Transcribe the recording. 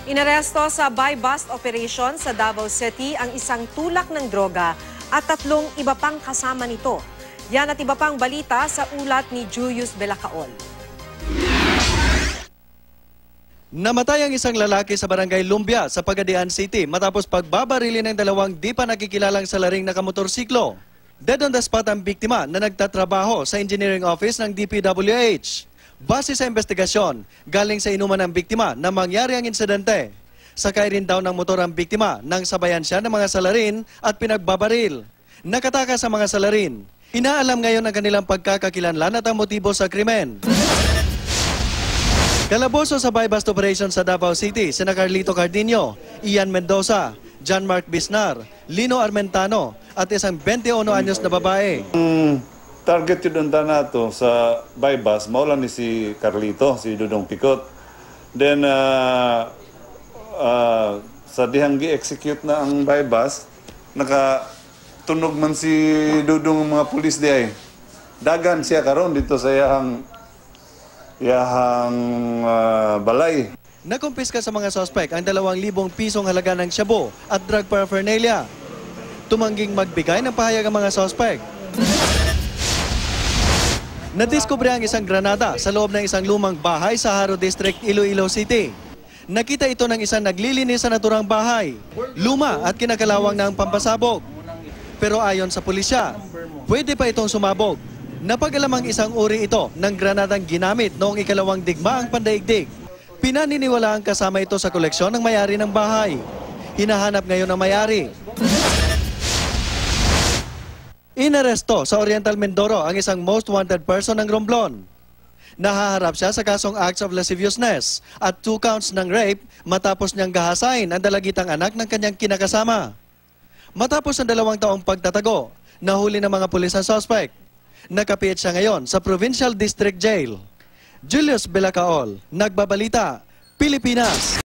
Inaresto sa buy-bust operation sa Davao City ang isang tulak ng droga at 3 iba pang kasama nito. Yan at iba pang balita sa ulat ni Julius Belacaol. Namatay ang isang lalaki sa barangay Lumbia sa Pagadian City matapos pagbabarili ng 2 di pa nakikilalang salaring nakamotorsiklo. Dead on the spot ang biktima na nagtatrabaho sa engineering office ng DPWH. Base sa investigasyon, galing sa inuman ng biktima na mangyari ang insidente. Sakay rin daw ng motor ang biktima nang sabayan siya ng mga salarin at pinagbabaril. Nakatakas sa mga salarin. Inaalam ngayon ang kanilang pagkakakilanlan at ang motibo sa krimen. Kalaboso sa buy-bust operation sa Davao City, sina Carlito Cardinio, Ian Mendoza, John Mark Bisnar, Lino Armentano at isang 21 anyos na babae. Target yun na to sa buy-bust, maulan ni si Carlito, si Dudong Pikot. Then, sa dihang gi-execute na ang buy-bust, nakatunog man si Dudong mga pulis di ay. Dagan siya karon dito sa yahang balay. Nakumpiska sa mga sospek ang 2,000 pisong halaga ng shabu at drug paraphernalia. Tumangging magbigay ng pahayag ang mga sospek. Nadiskubre ang isang granada sa loob ng isang lumang bahay sa Haro District, Iloilo City. Nakita ito ng isang naglilinis sa naturang bahay. Luma at kinakalawang na ang pampasabog. Pero ayon sa pulisya, pwede pa itong sumabog. Napag-alamang isang uri ito ng granadang ginamit noong ikalawang digmaang pandaigdig. Pinaniniwala ang kasama ito sa koleksyon ng may-ari ng bahay. Hinahanap ngayon ang may-ari. Inaresto sa Oriental Mindoro ang isang most wanted person ng Romblon. Nahaharap siya sa kasong acts of lasciviousness at 2 counts ng rape matapos niyang gahasain ang dalagitang anak ng kanyang kinakasama. Matapos ang 2 taong pagtatago, nahuli ng mga pulis ang suspect. Nakapiit siya ngayon sa Provincial District Jail. Julius Belacaol, Nagbabalita, Pilipinas.